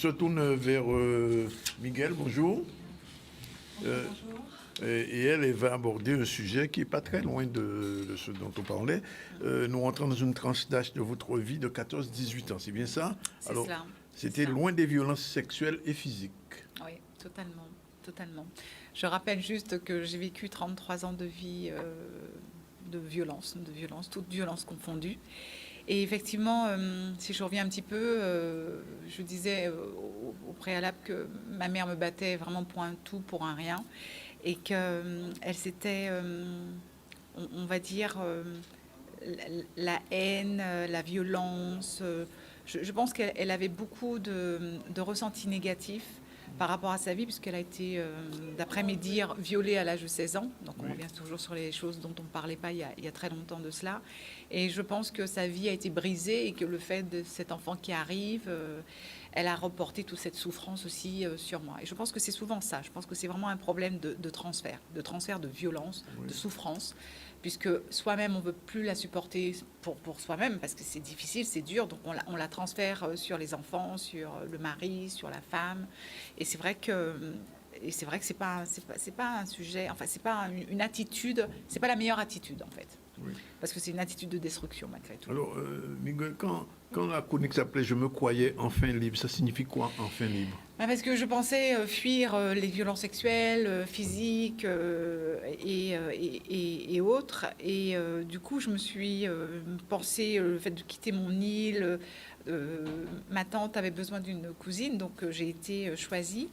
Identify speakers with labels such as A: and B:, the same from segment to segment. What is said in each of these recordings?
A: se tourne vers Miguel, bonjour.
B: Bonjour.
A: Et elle va aborder un sujet qui n'est pas très loin de ce dont on parlait. Nous rentrons dans une tranche d'âge de votre vie de 14-18 ans, c'est bien ça?
B: C'est
A: Alors,
B: cela.
A: c'était loin des violences sexuelles et physiques.
B: Oui, totalement. Totalement. Je rappelle juste que j'ai vécu 33 ans de vie de violence, toutes violences confondues. Et effectivement, si je reviens un petit peu, je disais au préalable que ma mère me battait vraiment pour un tout, pour un rien. Et qu'elle s'était, on va dire, la haine, la violence. Je pense qu'elle avait beaucoup de ressentis négatifs par rapport à sa vie, puisqu'elle a été, d'après mes dires, violée à l'âge de 16 ans. Donc on revient toujours sur les choses dont on ne parlait pas il y a très longtemps de cela. Et je pense que sa vie a été brisée et que le fait de cet enfant qui arrive, elle a reporté toute cette souffrance aussi sur moi. Et je pense que c'est souvent ça. Je pense que c'est vraiment un problème de transfert de violence, de souffrance, puisque soi-même, on ne veut plus la supporter pour soi-même, parce que c'est difficile, c'est dur, donc on la transfère sur les enfants, sur le mari, sur la femme. Et c'est vrai que c'est pas un sujet, enfin c'est pas une attitude, c'est pas la meilleure attitude en fait. Oui. Parce que c'est une attitude de destruction malgré tout.
A: Alors, Miguel, quand la chronique s'appelait Je me croyais enfin libre, ça signifie quoi, enfin libre?
B: Parce que je pensais fuir les violences sexuelles, physiques et autres. Et du coup, je me suis pensé le fait de quitter mon île. Ma tante avait besoin d'une cousine, donc j'ai été choisie.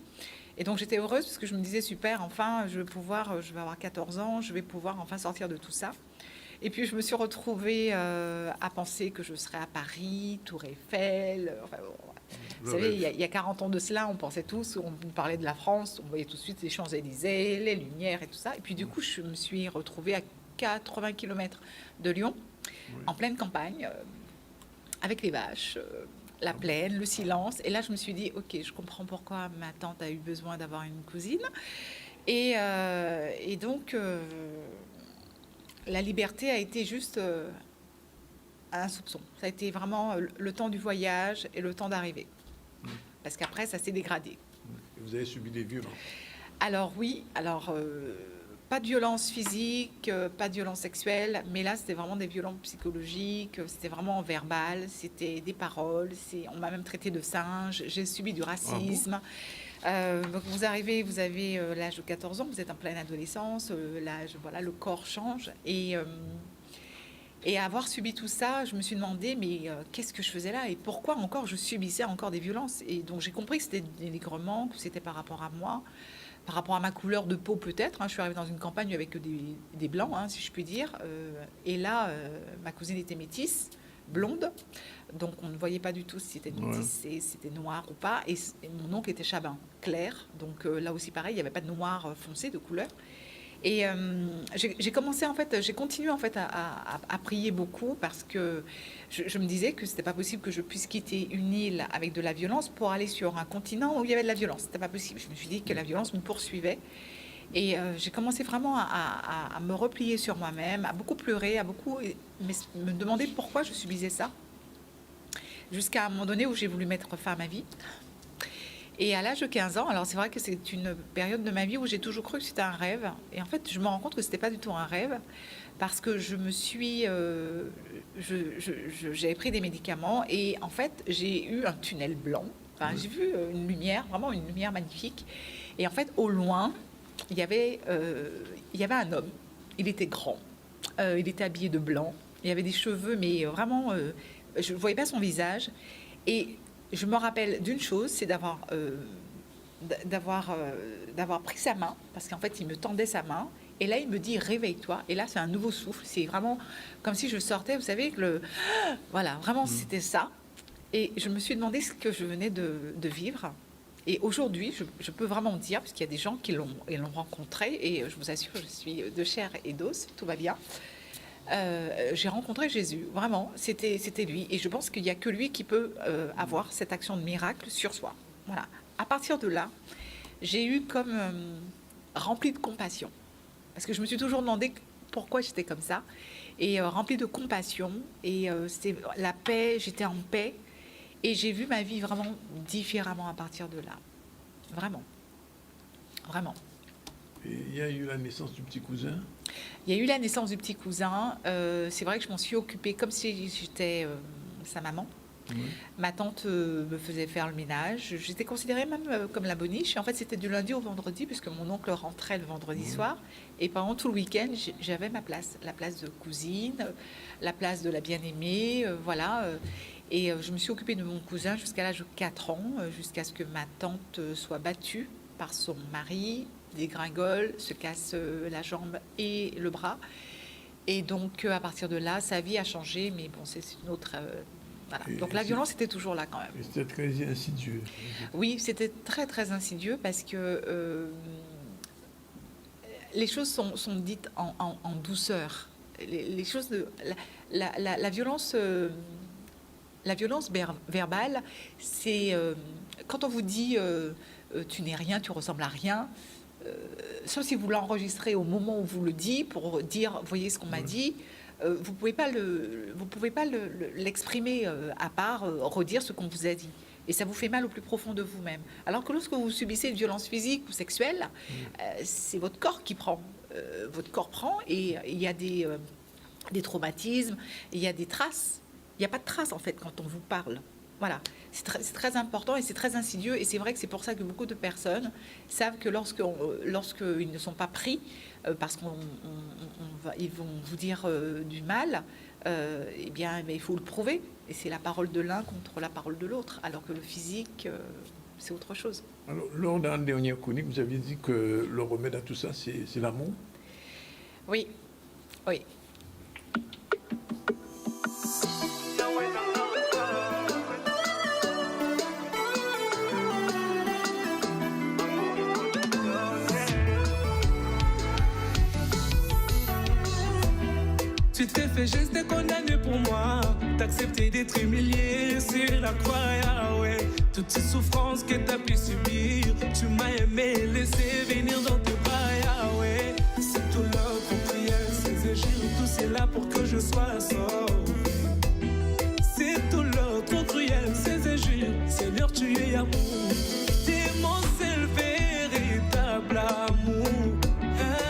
B: Et donc j'étais heureuse parce que je me disais super, enfin, je vais avoir 14 ans, je vais pouvoir enfin sortir de tout ça. Et puis je me suis retrouvée à penser que je serais à Paris, Tour Eiffel. Enfin, vous savez, il y a 40 ans de cela, on pensait tous, on parlait de la France, on voyait tout de suite les Champs-Élysées, les lumières et tout ça. Et puis du coup, je me suis retrouvée à 80 km de Lyon, en pleine campagne, avec les vaches, la plaine, le silence. Et là, je me suis dit, ok, je comprends pourquoi ma tante a eu besoin d'avoir une cousine. Et donc... la liberté a été juste un soupçon. Ça a été vraiment le temps du voyage et le temps d'arriver. Parce qu'après, ça s'est dégradé.
A: Et vous avez subi des violences?
B: Alors oui, pas de violence physique, pas de violence sexuelle, mais là, c'était vraiment des violences psychologiques, c'était vraiment verbal, c'était des paroles, on m'a même traité de singe, j'ai subi du racisme. Donc vous avez l'âge de 14 ans, vous êtes en pleine adolescence, le corps change. Et avoir subi tout ça, je me suis demandé, mais qu'est-ce que je faisais là et pourquoi encore je subissais encore des violences? Et donc j'ai compris que c'était des dénigrements, que c'était par rapport à moi, par rapport à ma couleur de peau peut-être. Je suis arrivée dans une campagne avec des blancs, si je puis dire. Et là, ma cousine était métisse, blonde. Donc on ne voyait pas du tout si c'était métisse, si c'était noir ou pas. Et mon oncle était chabin, clair. Donc là aussi pareil, il n'y avait pas de noir foncé de couleur. Et j'ai continué en fait à prier beaucoup parce que je me disais que c'était pas possible que je puisse quitter une île avec de la violence pour aller sur un continent où il y avait de la violence. C'était pas possible. Je me suis dit que la violence me poursuivait. Et j'ai commencé vraiment à me replier sur moi-même, à beaucoup pleurer, me demander pourquoi je subissais ça. Jusqu'à un moment donné où j'ai voulu mettre fin à ma vie. Et à l'âge de 15 ans, alors c'est vrai que c'est une période de ma vie où j'ai toujours cru que c'était un rêve. Et en fait, je me rends compte que c'était pas du tout un rêve parce que j'avais pris des médicaments et en fait, j'ai eu un tunnel blanc. Enfin, j'ai vu une lumière, vraiment une lumière magnifique. Et en fait, au loin, il y avait un homme. Il était grand. Il était habillé de blanc. Il avait des cheveux, mais vraiment, je ne voyais pas son visage. Et je me rappelle d'une chose, c'est d'avoir pris sa main, parce qu'en fait, il me tendait sa main. Et là, il me dit, réveille-toi. Et là, c'est un nouveau souffle. C'est vraiment comme si je sortais, vous savez, voilà, vraiment, c'était ça. Et je me suis demandé ce que je venais de vivre. Et aujourd'hui, je peux vraiment dire, parce qu'il y a des gens qui l'ont rencontré, et je vous assure, je suis de chair et d'os, tout va bien. J'ai rencontré Jésus, vraiment, c'était lui. Et je pense qu'il n'y a que lui qui peut avoir cette action de miracle sur soi. Voilà. À partir de là, j'ai eu comme rempli de compassion. Parce que je me suis toujours demandé pourquoi j'étais comme ça. Et rempli de compassion. Et c'était la paix, j'étais en paix. Et j'ai vu ma vie vraiment différemment à partir de là. Vraiment. Vraiment.
A: Et il y a eu la naissance du petit cousin.
B: Il y a eu la naissance du petit cousin. C'est vrai que je m'en suis occupée comme si j'étais sa maman.
A: Oui.
B: Ma tante me faisait faire le ménage. J'étais considérée même comme la boniche. En fait, c'était du lundi au vendredi, puisque mon oncle rentrait le vendredi soir. Et pendant tout le week-end, j'avais ma place. La place de cousine, la place de la bien-aimée, voilà. Et je me suis occupée de mon cousin jusqu'à l'âge de 4 ans, jusqu'à ce que ma tante soit battue par son mari, dégringole, se casse la jambe et le bras. Et donc, à partir de là, sa vie a changé, mais bon, c'est une autre... voilà. Donc la violence était toujours là quand même.
A: Et c'était très insidieux.
B: Oui, c'était très très insidieux parce que les choses sont dites en douceur. Les choses la violence verbale, c'est quand on vous dit tu n'es rien, tu ressembles à rien. Sauf si vous l'enregistrez au moment où vous le dites pour dire voyez ce qu'on m'a dit. Vous pouvez pas l'exprimer à part redire ce qu'on vous a dit. Et ça vous fait mal au plus profond de vous-même. Alors que lorsque vous subissez une violence physique ou sexuelle, c'est votre corps qui prend. Votre corps prend et il y a des traumatismes, il y a des traces. Il n'y a pas de traces en fait quand on vous parle. Voilà, c'est très important et c'est très insidieux. Et c'est vrai que c'est pour ça que beaucoup de personnes savent que lorsqu'ils ne sont pas pris, parce qu'ils vont vous dire du mal, eh bien, il faut le prouver. Et c'est la parole de l'un contre la parole de l'autre. Alors que le physique, c'est autre chose.
A: Alors, lors de la dernière chronique, vous aviez dit que le remède à tout ça, c'est l'amour.
B: Oui, oui.
C: Tu t'es fait geste et condamné pour moi. T'as accepté d'être humilié sur la croix, Yahweh. Toutes ces souffrances que t'as pu subir, tu m'as aimé, laissé venir dans tes bras, Yahweh. C'est tout l'heure qu'on priait, ces égyptes, tout c'est là pour que je sois sauvé. C'est tout l'heure trop cruel, ces égyptes, Seigneur, tu es amour. T'es mon seul véritable amour,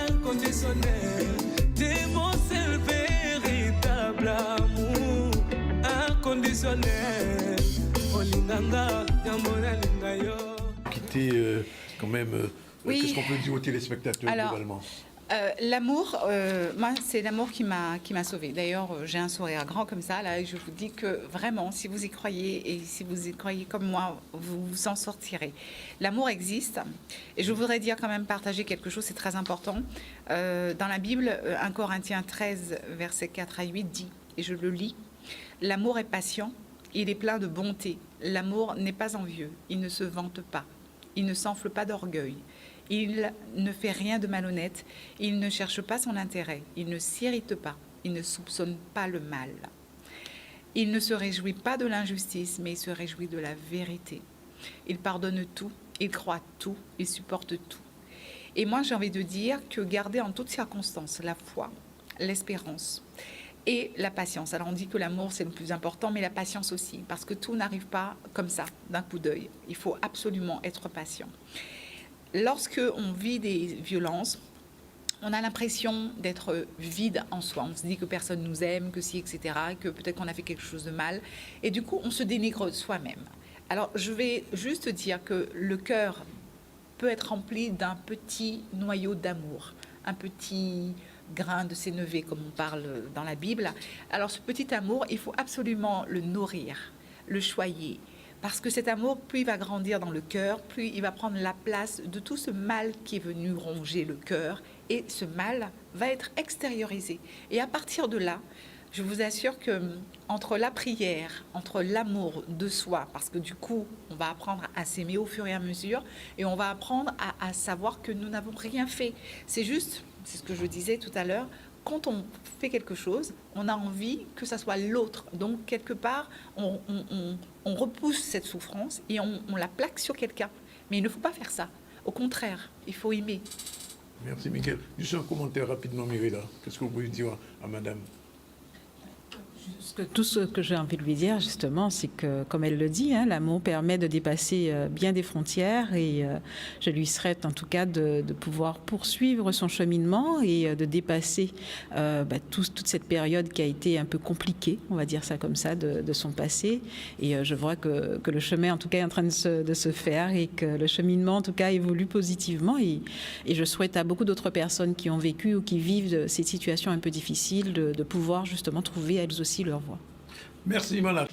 C: inconditionnel. T'es mon seul véritable amour, inconditionnel. Olinganga, yamona lingayo.
A: Quitter quand même.
B: Oui.
A: Qu'est-ce qu'on peut dire aux téléspectateurs globalement?
B: L'amour, moi, c'est l'amour qui m'a sauvée. D'ailleurs, j'ai un sourire grand comme ça, là, et je vous dis que vraiment, si vous y croyez, et si vous y croyez comme moi, vous vous en sortirez. L'amour existe, et je voudrais dire quand même, partager quelque chose, c'est très important. Dans la Bible, 1 Corinthiens 13, versets 4 à 8 dit, et je le lis, « L'amour est patient, il est plein de bonté. L'amour n'est pas envieux, il ne se vante pas, il ne s'enfle pas d'orgueil. Il ne fait rien de malhonnête, il ne cherche pas son intérêt, il ne s'irrite pas, il ne soupçonne pas le mal. Il ne se réjouit pas de l'injustice, mais il se réjouit de la vérité. Il pardonne tout, il croit tout, il supporte tout. » Et moi, j'ai envie de dire que garder en toutes circonstances la foi, l'espérance et la patience. Alors, on dit que l'amour, c'est le plus important, mais la patience aussi, parce que tout n'arrive pas comme ça, d'un coup d'œil. Il faut absolument être patient. Lorsque on vit des violences, on a l'impression d'être vide en soi. On se dit que personne nous aime, que si, etc., que peut-être qu'on a fait quelque chose de mal. Et du coup, on se dénigre soi-même. Alors, je vais juste dire que le cœur peut être rempli d'un petit noyau d'amour, un petit grain de sénévé, comme on parle dans la Bible. Alors, ce petit amour, il faut absolument le nourrir, le choyer. Parce que cet amour, plus il va grandir dans le cœur, plus il va prendre la place de tout ce mal qui est venu ronger le cœur. Et ce mal va être extériorisé. Et à partir de là, je vous assure que entre la prière, entre l'amour de soi, parce que du coup, on va apprendre à s'aimer au fur et à mesure, et on va apprendre à savoir que nous n'avons rien fait. C'est juste, c'est ce que je disais tout à l'heure, quand on fait quelque chose, on a envie que ça soit l'autre. Donc, quelque part, on repousse cette souffrance et on la plaque sur quelqu'un. Mais il ne faut pas faire ça. Au contraire, il faut aimer.
A: Merci, Mickaël. Juste un commentaire rapidement, Mirella. Qu'est-ce que vous pouvez dire à madame?
D: Tout ce que j'ai envie de lui dire, justement, c'est que, comme elle le dit, l'amour permet de dépasser bien des frontières et je lui souhaite en tout cas de pouvoir poursuivre son cheminement et de dépasser toute cette période qui a été un peu compliquée, on va dire ça comme ça, de son passé. Et je vois que le chemin, en tout cas, est en train de se faire et que le cheminement, en tout cas, évolue positivement. Et je souhaite à beaucoup d'autres personnes qui ont vécu ou qui vivent ces situations un peu difficiles de pouvoir justement trouver elles aussi leur voie.
A: Merci, Malade.